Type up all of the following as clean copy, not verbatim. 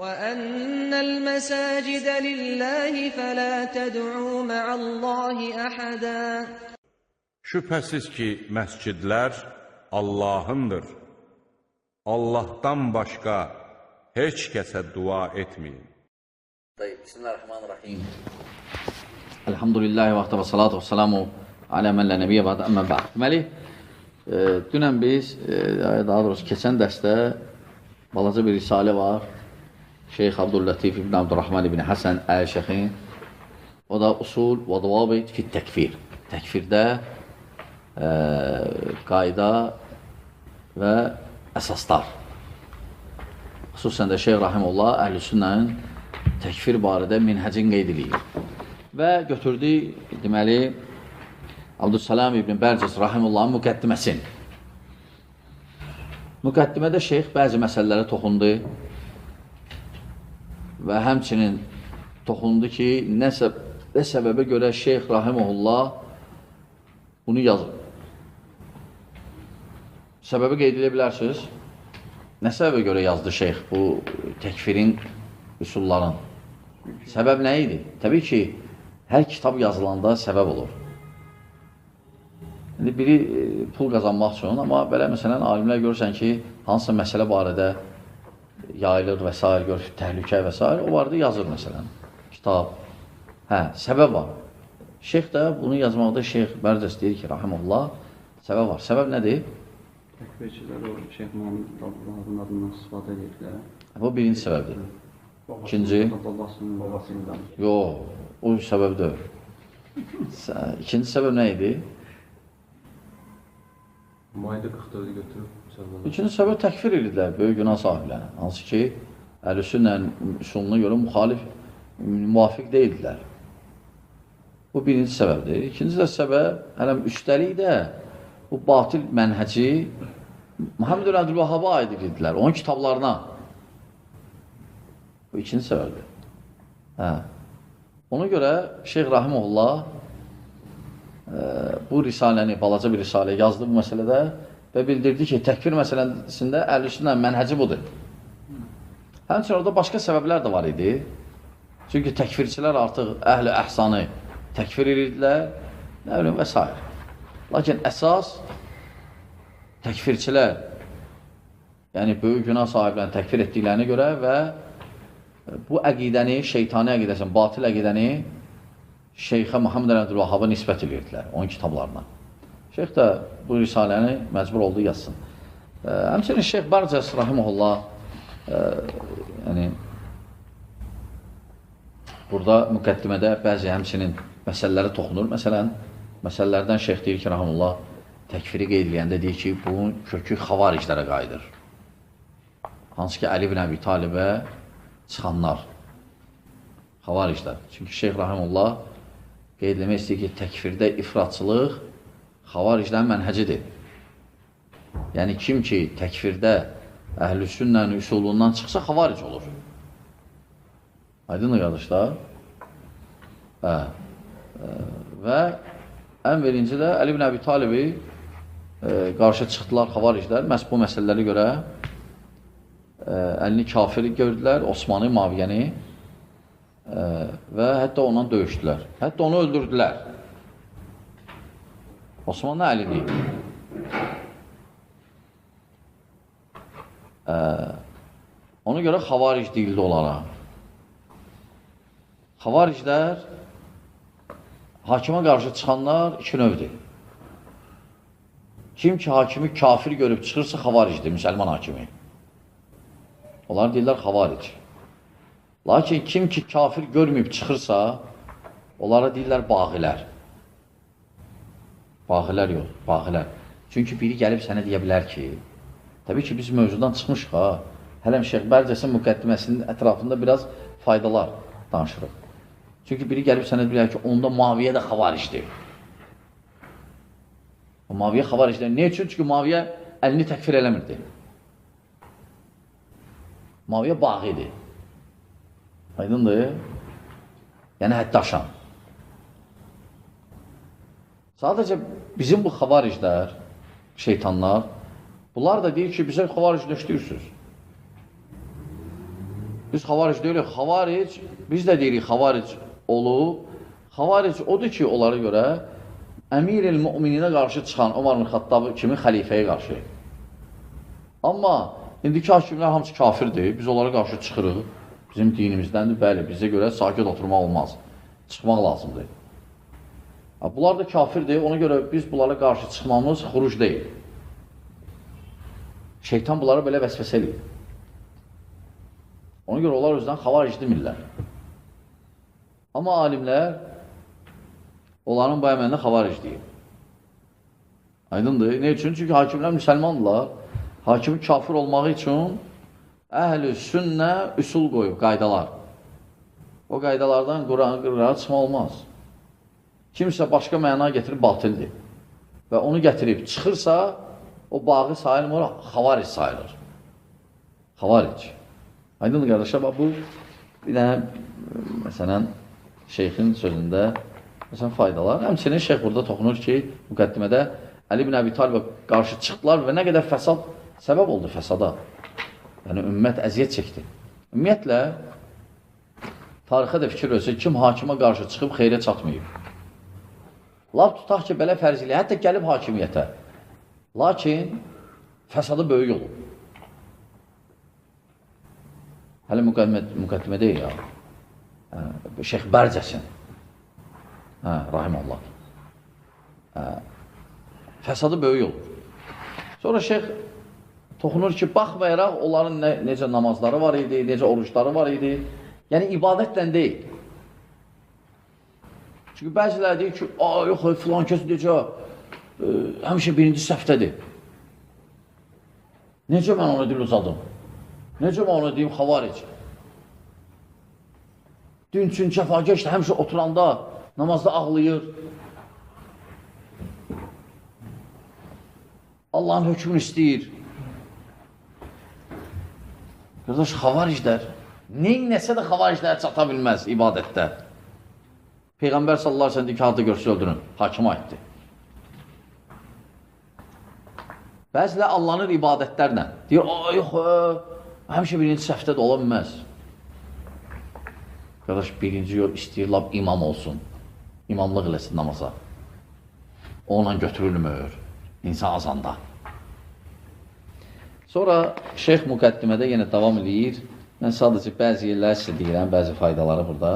وَأَنَّ الْمَسَاجِدَ لِلَّهِ فَلَا تَدْعُوا مَعَ اللَّهِ أَحَدًا. Şübhəsiz ki, məscidlər Allahındır. Allahdan başqa heç kəsə dua etməyin. Bismillahirrahmanirrahim. Elhamdülillahi və salatu və salamu alə mən lə nəbiyyə və əmmə bə'd. Deməli, dünən biz, daha doğrusu keçən dərsdə balaca bir risalə var. Şeyx Abdüllatif ibn Abdurrahman ibn Həsən Əl-Şəxin. O da usul və davabit fit təkfir. Təkfirdə qayda və əsaslar. Xüsusən də Şeyx Rahimullah Əhl-Sünnənin təkfir barədə minhəcin qeyd edir. Və götürdü, deməli, Abdüssalam ibn Bərcəs Rahimullahın müqəddiməsin. Müqəddimədə şeyx bəzi məsələlərə toxundu və həmçinin toxundu ki, nə səbəbə görə şeyx Rahimullah bunu yazır. Səbəbi qeyd edə bilərsiniz? Nə səbəbə görə yazdı şeyx bu təkfirin üsulların? Səbəb nə idi? Təbii ki, hər kitab yazılanda səbəb olur. İndi biri pul qazanmaq üçün, amma belə məsələn, alimlər görürsən ki, hansısa məsələ barədə yayılır və s. görür, təhlükə və s. O barədə yazır məsələn, kitab. Səbəb var. Şeyx də bunu yazmaqda Şeyx Bərcəs deyir ki, Rahimullah, səbəb var. Səbəb nədir? Təkfirçilər o Şeyx Muhammed adından istifadə edirlər. Bu birinci səbəbdir. İkinci? Babasından. Yox, o səbəb deyil. İkinci səbəb nə idi? Mayda 44-ü götürüb müsəlmanlar. İkinci səbəb təkfir edirlər böyük günah sahiblərini. Hansı ki, Əhl-Sünnənin üsuluna görə müvafiq deyildilər. Bu birinci səbəbdir. İkinci də səbəb, hələm üstəlik də bu batil mənhəci Muhammed Abdülvahhaba aid edirlər, onun kitablarına. Bu ikinci səbəbdir. Ona görə Şeyx Rahimullah bu risaləni, balaca bir risalə yazdı bu məsələdə və bildirdi ki, təkfir məsələsində Əhl-Sünnə mənhəci budur. Həmçinin orada başqa səbəblər də var idi. Çünki təkfirçilər artıq əhl-i əhsanı təkfir edirdilər, nə bilim və s. Lakin əsas təkfirçilər, yəni böyük günah sahiblərini təkfir etdiklərinə görə və bu əqidəni, şeytani əqidəsini, batil əqidəni Şeyxə Muhammed Abdülvahhaba nisbət edirdilər, onun kitablarına. Şeyx də bu risaləni məcbur oldu yazsın. Həmçinin Şeyx Bərcəs Rahimullah burada müqəddimədə bəzi həmçinin məsələlərə toxunur. Məsələn, məsələlərdən Şeyx deyir ki, Rahimullah təkfiri qeyd edəndə deyir ki, bunun kökü xavariclərə qayıdır. Hansı ki, Əli ibn Əbi Talibə çıxanlar, xavariclər. Çünki Şeyx Rahimullah qeyd etmək istəyir ki, təkfirdə ifratçılıq xavariclərin mənhəcidir. Yəni, kim ki, təkfirdə Əhl-Sünnənin üsulundan çıxsa, xavaric olur. Aydındır, qardaşlar? Və ən birinci də Əli ibn Əbi Talibi qarşı çıxdılar xavariclər, məhz bu məsələlərə görə əlini kafir gördülər, Osmanı, Maviyyəni və hətta ondan döyüşdülər. Hətta onu öldürdülər. Osmanlı Əli deyil. Ona görə xavaric deyildi onlara. Xavariclər hakimə qarşı çıxanlar iki növdür. Kim ki, hakimi kafir görüb çıxırsa, xavaricdir, müsəlman hakimi. Onlar deyirlər xavaric. Lakin kim ki, kafir görməyib çıxırsa, onlara deyirlər bağilər. Bağilər yox, bağilər. Çünki biri gəlib sənə deyə bilər ki, təbii ki, biz mövzudan çıxmışıq ha. Hələm Şeyx Bərcəsin müqəddiməsinin ətrafında biraz faydalar danışırıq. Çünki biri gəlib sənə bilər ki, onda Maviyyə də xavaricdir. Maviyyə xavaricdir. Ne üçün? Çünki Maviyyə əlini təkfir eləmirdi. Maviyyə bağidir. Aydındır? Yəni həddaşan. Sadəcə bizim bu xavariclər, şeytanlar, bunlar da deyir ki, bizə xavaric döşləyirsiniz. Biz xavaric deyirik, xavaric, biz də deyirik xavaric olub. Xavaric odur ki, onlara görə Əmir-el Mümininə qarşı çıxan Ömər ibn Xattab kimi xəlifəyə qarşı. Amma indiki hakimlər hamısı kafirdir, biz onlara qarşı çıxırıq. Bizim dinimizdəndir, bəli, bizə görə sakit oturmaq olmaz. Çıxmaq lazımdır. Bunlar da kafirdir, ona görə biz bunlara qarşı çıxmamız xuruc deyil. Şeytan bunlara belə vəsvəsə eləyir. Ona görə onlar özdən xavaric demirlər. Amma alimlər onların bu əməlində xavaric deyir. Aydındır. Ne üçün? Çünki hakimlər müsəlmandırlar. Hakimin kafir olmağı üçün əhl-i sünnə üsul qoyub, qaydalar. O qaydalardan qırığa çıxma olmaz. Kimsə başqa məna getirib batildir. Və onu gətirib çıxırsa, o bağı sayılmır, xavaric sayılır. Xavaric. Aydındır qardaşlar, bu bir dənə, məsələn, şeyxin sözündə məsələn, faydalar. Həmçinin şeyx burada toxunur ki, müqəddimədə Əli ibn Əbi Talibə qarşı çıxdılar və nə qədər fəsad səbəb oldu fəsada. Yəni, ümmət əziyyət çəkdi. Ümumiyyətlə, tarixə də fikir ölsə, kim hakimə qarşı çıxıb xeyrə çatmayıb. Laf tutaq ki, belə fərziliyə, hətta gəlib hakimiyyətə. Lakin, fəsadı böyük olub. Hələ müqəddimə deyil ya. Şeyx Bərcəsin. Rahiməllah. Fəsadı böyük olur. Sonra şeyx toxunur ki, baxmayaraq onların necə namazları var idi, necə oruçları var idi. Yəni, ibadətlə deyil. Çünki bəziləri deyir ki, yox, filan kəs necə, həmişə birinci səhvdədir. Necə mən ona dil uzadım? Necə mən ona deyim, xavaric? Dün üçün kəfagəşdə həmişə oturanda, namazda ağlayır. Allahın hökmünü istəyir. Qardaş, xavariclər, neynəsə də xavariclər çata bilməz ibadətdə. Peyğəmbər sallallahu aleyhi ve sellem deyir ki, harada görsə öldürün, hakimə aiddir. Bəzilə allanır ibadətlərlə. Deyir, yox, həmişə birinci səhvdə də ola bilməz. Qardaş, birinci yol istəyir, lab imam olsun. İmamlıq eləsin namaza. Onunla götürülmür. İnsan azanda. Sonra şeyx müqəddimədə yenə davam edir. Mən sadəcə bəzi yerlər sizə deyirəm, bəzi faydaları burada.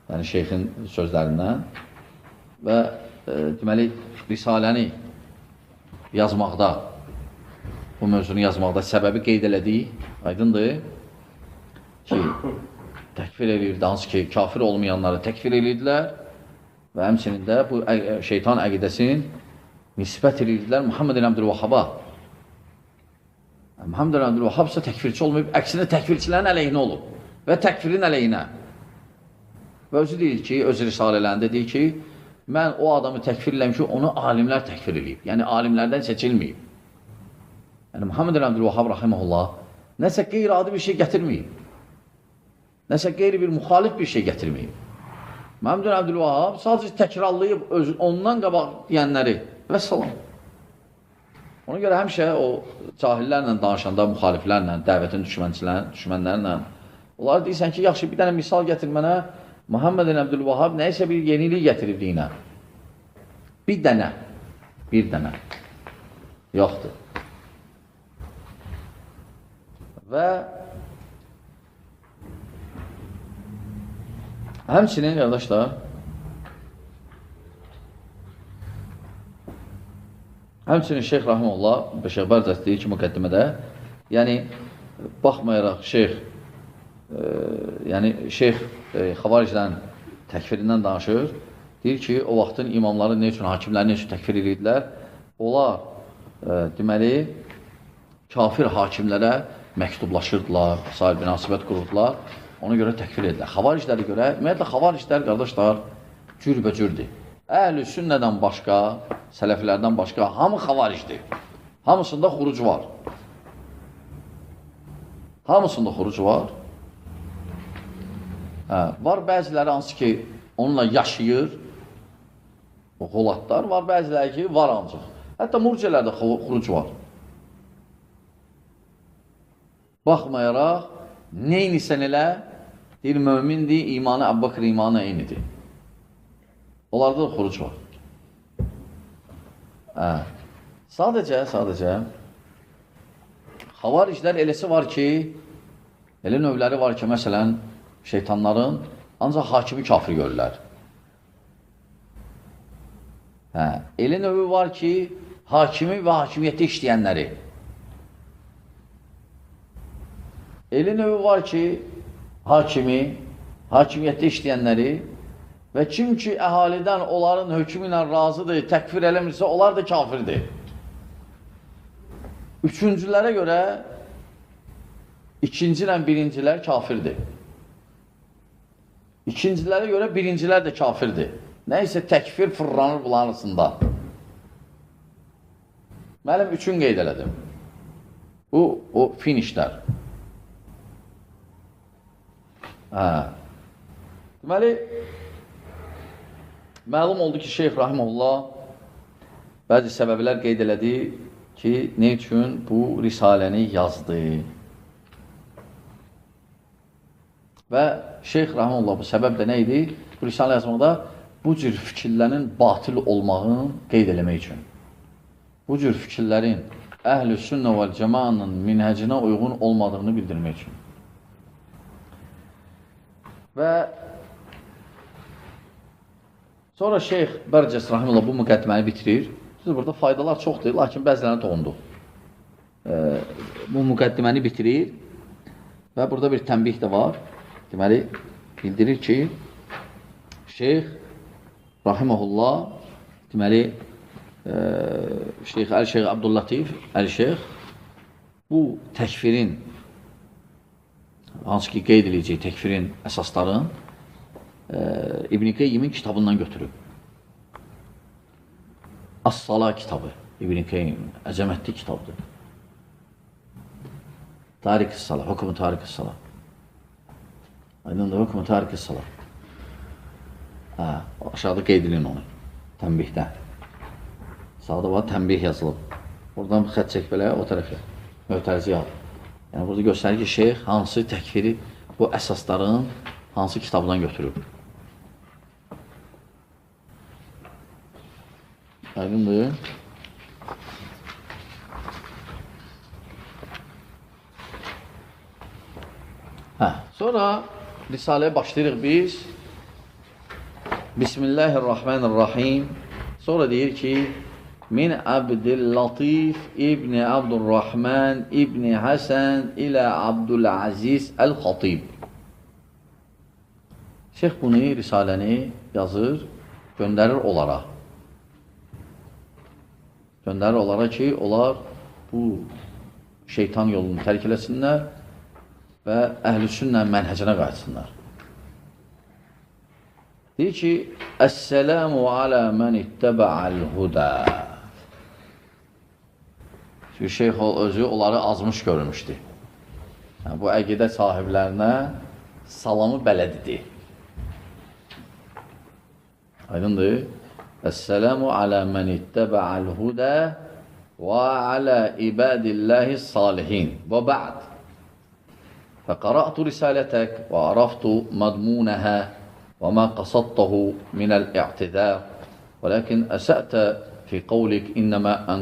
Yəni şeyxin sözlərindən. Və deməli, risaləni yazmaqda, bu mövzunu yazmaqda səbəbi qeyd elədik. Aydındır ki, təkfir edirdi, hansı ki, kafir olmayanları təkfir edirdilər və həmçinin də bu şeytan əqidəsinin nisbət edirdilər Muhammed Əbdülvahhaba. Muhammed Əbdülvahhab isə təkfirçi olmayıb, əksinə təkfirçilərin əleyhinə olub və təkfirin əleyhinə. Və özü deyir ki, öz risalələrində deyir ki, mən o adamı təkfir eləyəm ki, onu alimlər təkfir eləyib. Yəni, alimlərdən seçilməyib. Yəni, Muhammed Əbdülvahhab rahiməhullah nəsə qeyri-adi bir şey gətirməyib. Nəsə qeyri bir müxalif bir şey gətirməyib. Muhammed Əbdülvahhab sadəcə təkrarlayıb ondan qabaq deyənləri və salam. Ona görə həmişə o cahillərlə danışanda, müxaliflərlə, dəvətin düşmənlərlə, onlara deyirsən ki, yaxşı, bir dənə misal gətir mənə, Muhammed Əbdülvahhab nəyisə bir yenilik gətirib deyinə. Bir dənə. Yoxdur. Və həmçinin, qardaşlar, həmçinin Şeyx Rahimullah, Şeyx Bərcəs deyir ki, müqəddimədə, yəni, baxmayaraq Şeyx xavariclərin təkfirindən danışır, deyir ki, o vaxtın imamları ne üçün, hakimləri ne üçün təkfir edirdilər? Onlar, deməli, kafir hakimlərə məktublaşırdılar, sahib münasibət qururdular, ona görə təkfir edirlər. Xavaricləri görə, ümumiyyətlə, xavariclər, qardaşlar, cürbəcürdür. Əhl-i sünnədən başqa, sələflərdən başqa, hamı xavaricdir. Hamısında xuruc var. Hamısında xuruc var. Var bəziləri hansı ki, onunla yaşayır, o qolatlar, var bəziləri ki, var ancaq. Hətta murciələrdə xuruc var. Baxmayaraq, Neynisən elə? Deyir, mömindir, imanı Əbu Bakr imanı eynidir. Onlarda da xuruc var. Sadəcə xavariclər eləsi var ki, elə növləri var ki, məsələn, şeytanların ancaq hakimi kafir görürlər. Elə növü var ki, hakimi və hakimiyyəti işləyənləri. Elə növü var ki, hakimi, hakimiyyəti işləyənləri və kim ki, əhalidən onların hökmü ilə razıdır, təkfir eləmirsə, onlar da kafirdir. Üçüncülərə görə ikinci ilə birincilər kafirdir. İkincilərə görə birincilər də kafirdir. Nəysə təkfir fırlanır bunların arasında. Mənim üçün qeyd elədim. O finişlər. Deməli, məlum oldu ki, Şeyx Rahimullah bəzi səbəblər qeyd elədi ki, ne üçün bu risaləni yazdı. Və Şeyx Rahimullah bu səbəb də nə idi? Bu risalə yazmaqda bu cür fikirlərin batil olmağını qeyd eləmək üçün. Bu cür fikirlərin əhl-i sünnə vəl cəmanın minhəcinə uyğun olmadığını bildirmək üçün. Və sonra Şeyx Bərcəs Rahimullah bu müqəddiməni bitirir. Siz burada faydalar çoxdur, lakin bəzilərini toxunduq. Bu müqəddiməni bitirir və burada bir tənbih də var. Deməli, bildirir ki, Şeyx Rahimullah, deməli, Şeyx Əl-Şeyx Abdüllatif, Əl-Şeyx bu təkfirin, hansı ki qeyd edəcək təkfirin əsasların İbn-i Qeyyimin kitabından götürüb. As-Sala kitabı İbn-i Qeyyimin əzəmətli kitabdır. Tarik-i Sala, Hükm-ü Tarik-i Sala. Aydındır, Hükm-ü Tarik-i Sala. Aşağıda qeyd edin onu, tənbihdə. Sağda var, tənbih yazılıb. Oradan xət çək belə, o tərəfə, mötərizi al. Yəni, burada göstərir ki, şeyx hansı təkfiri, bu əsasların hansı kitabdan götürüb. Aydındır. Sonra Risaləyə başlayırıq biz. Bismillahirrahmanirrahim. Sonra deyir ki, Min Abdüllatif İbni Abdurrahman İbni Hasan ilə Abdülaziz Əl-Xatib. Şeyx bunu, Risaləni yazır, göndərir onlara. Göndərir onlara ki, onlar bu şeytan yolunu tərk eləsinlər və əhl-i sünnə mənhəcinə qayıtsınlar. Deyir ki, Əssəlamu alə mən ittəbə'əl hudə. Çünki şeyx özü onları azmış görmüşdü. Yəni, bu əqidə sahiblərinə salamı bələdidir. Aydındır. Əssəlamu alə mən ittəbə'əl hudə və alə ibadillahis salihin və ba'd. فقرأت رسالتك وعرفت مضمونها وما قصدته من الاعتذار ولكن أسأت في قولك إنما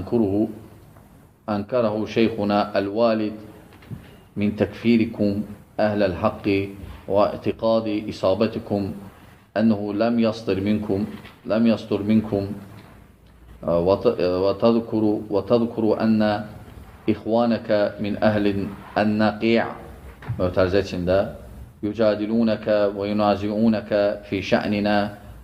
أنكره شيخنا الوالد من تكفيركم أهل الحق واعتقاد إصابتكم أنه لم يصدر منكم وتذكر أن إخوانك من أهل النقيع mütərizə içində yücadilunaka və yunazi'unaka fi şa'nina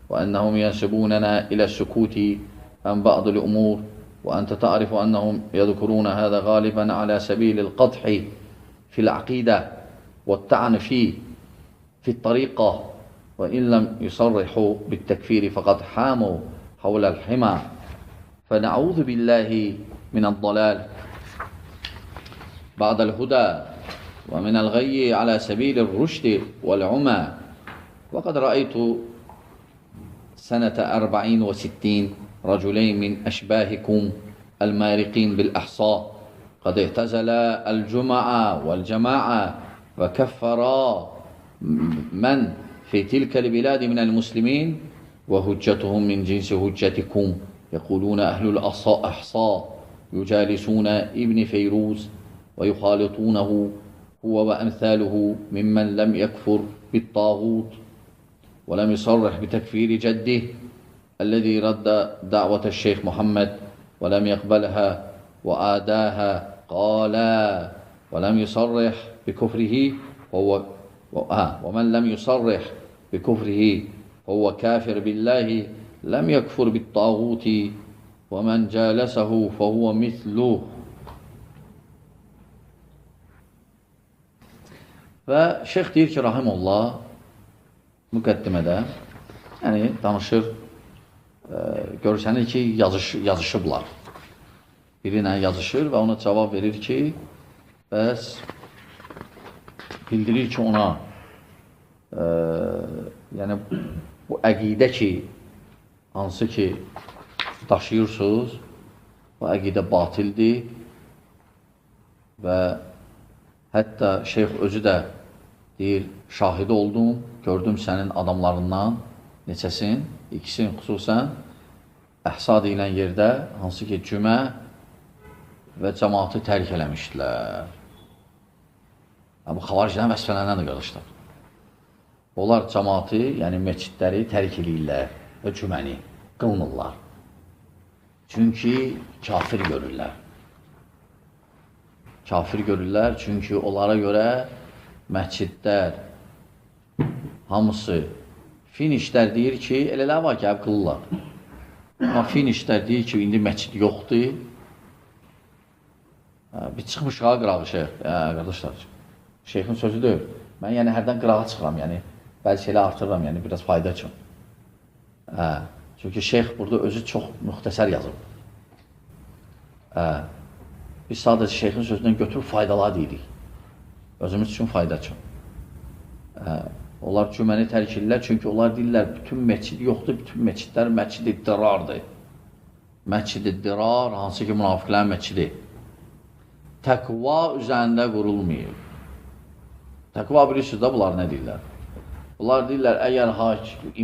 və ennəhum yansibunana ilə sükuti ən ba'dil umur və ente ta'rifu ennəhum yadkuruna hədə qaliban alə səbilil qadhi fil aqidə və ta'an fi tariqə və in ləm yusarrihu bit təkfiri fəqad hamu havləl hima fənə'udhu billahi minəl dalal ba'dal huda ومن الغي على سبيل الرشد والعمى وقد رأيت سنة 64 رجلين من أشباهكم المارقين بالأحصاء قد اعتزلا الجمعة والجماعة وكفرا من في تلك البلاد من المسلمين وهجتهم من جنس هجتكم يقولون أهل الأحصاء يجالسون ابن فيروز ويخالطونه هو وأمثاله ممن لم يكفر بالطاغوت ولم يصرح بتكفير جده الذي رد دعوة الشيخ محمد ولم يقبلها وآداها قالا ولم يصرح بكفره ومن لم يصرح بكفره فهو كافر بالله لم يكفر بالطاغوت ومن جالسه فهو مثله. Və şeyx deyir ki, rahimullah, müqəddimədə, yəni danışır, görsənir ki, yazışıblar. Birinə yazışır və ona cavab verir ki, bəs bildirir ki, ona yəni bu əqidə ki, hansı ki daşıyırsınız, bu əqidə batildir və hətta şeyx özü də deyir, şahidi oldum, gördüm sənin adamlarından, neçəsin, ikisini xüsusən, Əhsa deyilən yerdə, hansı ki cümə və cəmaatı tərk eləmişdilər. Bu xavaricdən vəsfələnən də qarışlar. Onlar cəmaatı, yəni meçidləri tərk eləyirlər və cüməni qılmırlar. Çünki kafir görürlər. Kafir görürlər, çünki onlara görə məscidlər hamısı finişlər deyir ki, elələr var ki, həb qılırlar. Amma finişlər deyir ki, indi məscid yoxdur. Bir çıxmış qağa qırağı şeyx, qardaşlar, şeyxin sözü deyil. Mən yəni hərdən qırağa çıxıram, yəni bəlkə elə artırıram, yəni biraz fayda üçün. Çünki şeyx burada özü çox müxtəsər yazıb. Biz sadəcə şeyxin sözündən götürüb faydalar deyirik. Özümüz üçün fayda üçün. Onlar cüməni tərk edirlər, çünki onlar deyirlər, bütün məscid yoxdur, bütün məscidlər məscid-i dirardır. Məscid-i dirar, hansı ki münafiqlərin məscidi. Təqva üzərində qurulmayıb. Təqva bilirsiniz də bunlar nə deyirlər? Bunlar deyirlər, əgər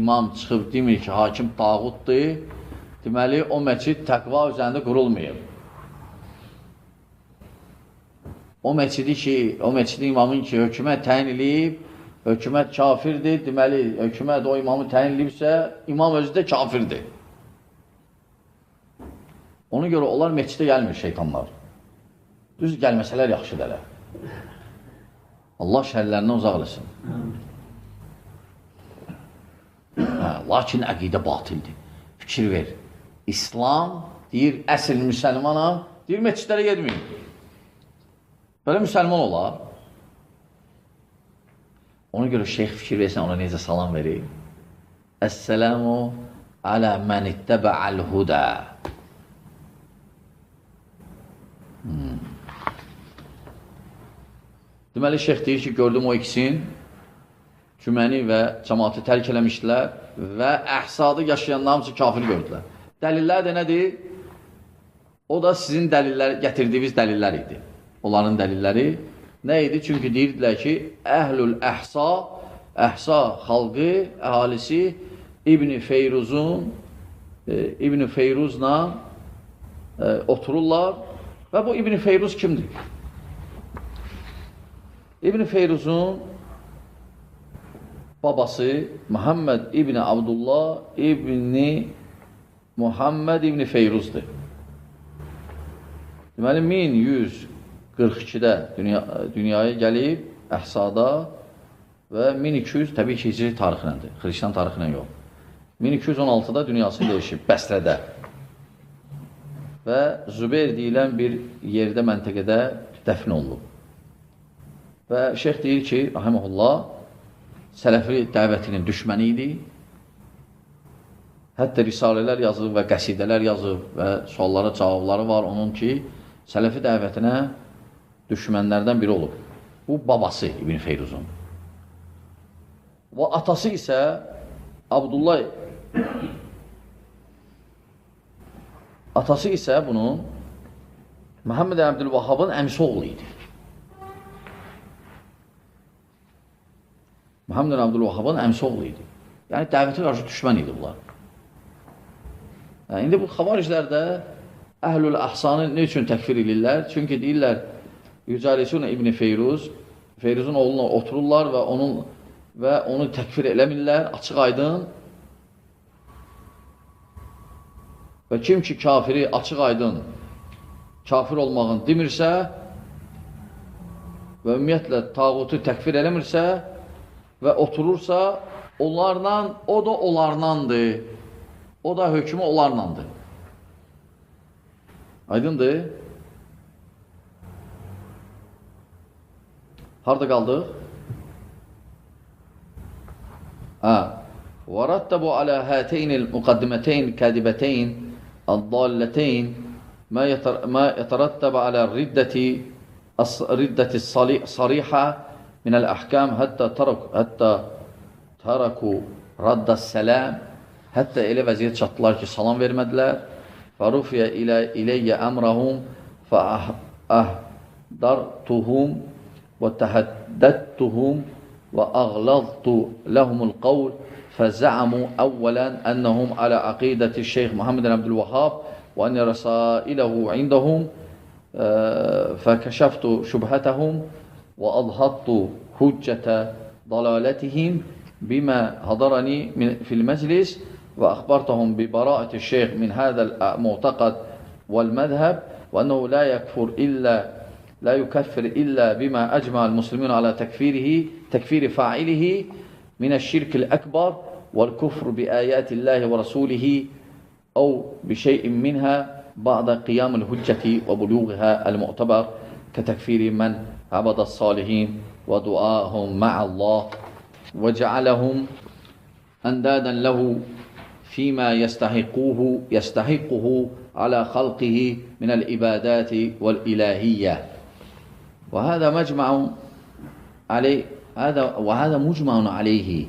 imam çıxıb demir ki, hakim tağutdur, deməli, o məscid təqva üzərində qurulmayıb. O məscidi imamın ki, hökumət təyin edib, hökumət kafirdir, deməli, hökumət o imamı təyin edibsə, imam özü də kafirdir. Ona görə onlar məscidə gəlmir şeytanlar. Düz gəlməsələr yaxşıdır hələ. Allah şərlərindən uzaq eləsin. Lakin əqidə batildir. Fikir ver. İslam deyir, əsl müsəlmanam, deyir, məscidlərə gedməyin. Belə müsəlman olar. Ona görə şeyx fikir versən, ona necə salam verir? Əssəlamu alə mən ittəbə'əl hudə. Deməli, şeyx deyir ki, gördüm o ikisin cüməni və cəmaatı tərk eləmişdilər və əhsadı yaşayanlar hamısı kafir gördülər. Dəlillər də nədir? O da sizin gətirdiyiniz dəlillər idi. Onların dəlilləri nə idi? Çünki deyirdilər ki, əhlül əhsa xalqı, əhalisi İbn-i Feyruzla otururlar və bu İbn-i Feyruz kimdir? İbn-i Feyruzun babası Muhammed İbn-i Abdullah İbn-i Muhammed İbn-i Feyruzdur. Deməli, 1142-də dünyaya gəlib, Əhsada və 1200, təbii ki, hicri tarixinədir, xristiyan tarixinə yox. 1216-da dünyası dəyişib, Bəsrədə və Zübeyr deyilən bir yerdə, məntəqədə dəfn olunub. Və şeyx deyir ki, rahiməhullah, sələfi dəvətinin düşməni idi. Hətta risalələr yazıb və qəsidələr yazıb və suallara cavabları var onun ki, sələfi dəvətinə düşmənlərdən biri olub. Bu, babası İbn Feyruzun. Və atası isə Abdullah, atası isə bunun Muhammed Əbdülvahhabın əmisi oğlu idi. Muhammed ibn Abdülvahhabın əmsi oğlu idi. Yəni, dəvətə qarşı düşmən idi bunlar. Yəni, indi bu xavariclərdə əhlül əhsanı ne üçün təkfir edirlər? Çünki deyirlər, Yücəlisun İbn Feyruz, Feyruzun oğluna otururlar və onu təkfir eləmirlər, açıq aydın. Və kim ki kafiri açıq aydın kafir olmağını demirsə və ümumiyyətlə tağutu təkfir eləmirsə və oturursa, onlarla, o da onlarlandır. O da hökmü onlarlandır. Aydındır. Harada qaldıq? وَرَتَّبُوا عَلَى هَاتَيْنِ الْمُقَدِّمَتَيْنِ الْكَاذِبَتَيْنِ الضَّالَّتَيْنِ ما يترتب على الردة الصريحة من الأحكام حتى تركوا رد السلام حتى إلى vəziyyət çatdılar ki, salam vermədilər. فَرُفِيَ إِلَيَّ أَمْرَهُمْ فَأَحْدَرْتُهُمْ وَتَحَدَّدْتُهُمْ وَأَغْلَظْتُ لَهُمُ الْقَوْلِ فَزَعَمُوا أولا أنهم على عقيدة الشيخ محمد بن عبد الوهاب وأن رسائله عندهم فكشفت شبهتهم وأضهضت حجة ضلالتهم بما حضرني في المجلس وأخبرتهم ببراءة الشيخ من هذا المعتقد والمذهب وأنه لا يكفر إلا بما أجمع المسلمين على تكفير فاعله من الشرك الأكبر والكفر بآيات الله ورسوله أو بشيء منها بعد قيام الحجة وبلوغها المعتبر كتكفير من عبد الصالحين ودعاهم مع الله وجعلهم أندادا له فيما يستحقه على خلقه من العبادات والإلهية وهذا مجمع عليه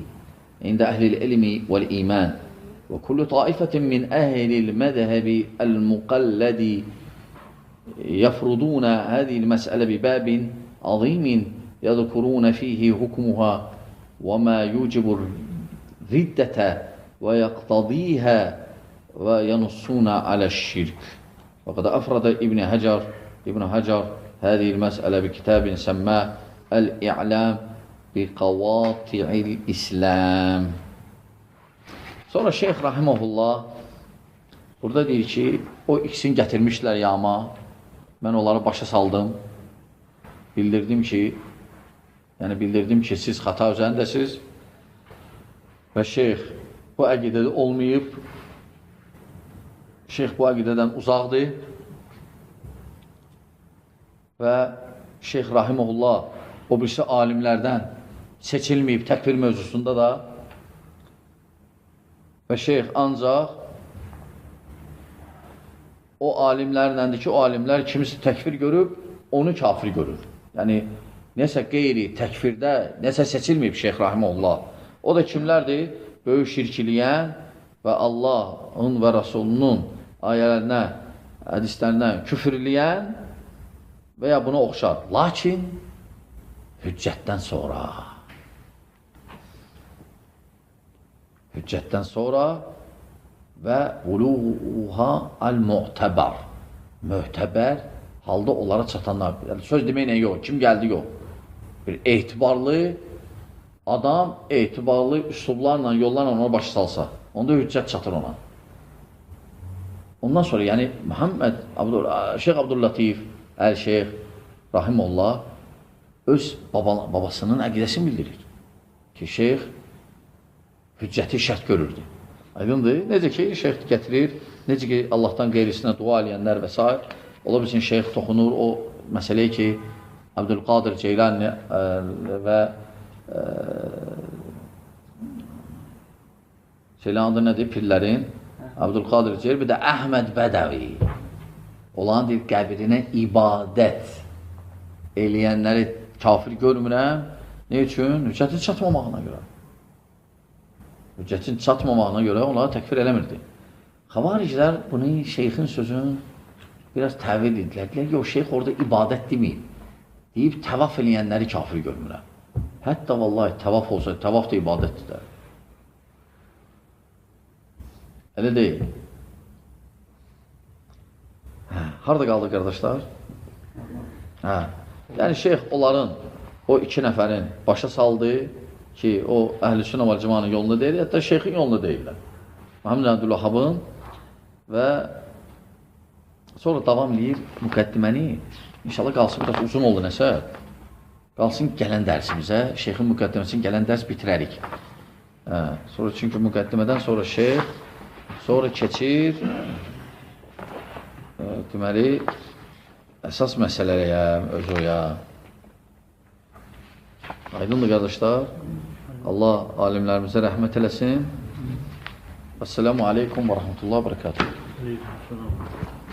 عند أهل العلم والإيمان وكل طائفة من أهل المذهب المقلد يفرضون هذه المسألة بباب عظيم يذكرون فيه حكمها وما يوجب الردة ويقتضيها وينصون على الشرك وقد أفرد ابن حجر هذه المسألة بكتاب سماه الإعلام بقواطع الإسلام. Sonra Şeyh Rahiməhullah burada deyir ki, o ikisini gətirmişlər yama, mən onları başa saldım, bildirdim ki, siz xata üzərindəsiz və Şeyh bu əqidədə olmayıb, Şeyh bu əqidədən uzaqdır və Şeyh Rahiməhullah o birisi alimlərdən seçilməyib təkfir mövzusunda da və Şeyh ancaq o alimlərləndir ki, o alimlər kimisi təkfir görüb, onu kafir görür. Yəni, nəsə qeyri təkfirdə, nəsə seçilməyib Şeyh Rahiməhullah. O da kimlərdir? Böyük şirkiliyən və Allahın və Rasulunun ayələrinə, hədislərinə küfürləyən və ya buna oxşar. Lakin hüccətdən sonra və uluha al-mu'təbər, möhtəbər halda onlara çatanlar. Yəni, söz deməklə yox, kim gəldi yox. Bir etibarlı adam, etibarlı üslublarla, yollarla ona başı salsa, onda hüccət çatır ona. Ondan sonra, yəni, Şeyh Abdüllatif, Əl-Şeyh Rahimullah öz babasının əqidəsini bildirir ki, Şeyh hüccəti şərt görürdü. Aydındır. Necə ki, Şeyh gətirir, necə ki, Allahdan qeyrisinə dua eləyənlər və s. Ola bilsin, Şeyh toxunur o məsələyə ki, Abdülqadir Ceylani və Şeylərin adı nədir? Pirlərin Abdülqadir Ceylani, bir də Əhməd Bədəvi olan deyil, qəbrinə ibadət eləyənləri kafir görmürəm. Ne üçün? Hüccətin çatmamağına görə. Hüccətin çatmamağına görə onları təkfir eləmirdi. Xavariclər bunu şeyxin sözünü biraz təvil edilər. Deyilər, yox, şeyx orada ibadət deməyib. Deyib, təvaf eləyənləri kafir görmürəm. Hətta vallahi təvaf olsa, təvaf da ibadətdir də. Elə deyil. Harada qaldı qardaşlar? Yəni şeyx onların, o iki nəfərin başa saldı ki, o Əhl-i Sünnə vəl Cəmaətin yolunda deyil, hətta şeyxin yolunda deyirlər. Muhammed Abdülvahhabın və sonra davam edir müqəddiməni. İnşallah qalsın, biraz uzun oldu nəsə. Qalsın gələn dərsimizə, şeyxin müqəddiməsini gələn dərs bitirərik. Sonra çünki müqəddimədən sonra şeyx, sonra keçir deməli, əsas məsələyə, özüyə. Aydındır, qardaşlar. Allah alimlərimizə rəhmət eləsin. Esselamu aleykum və rəhmətullah və bərəkatuhu.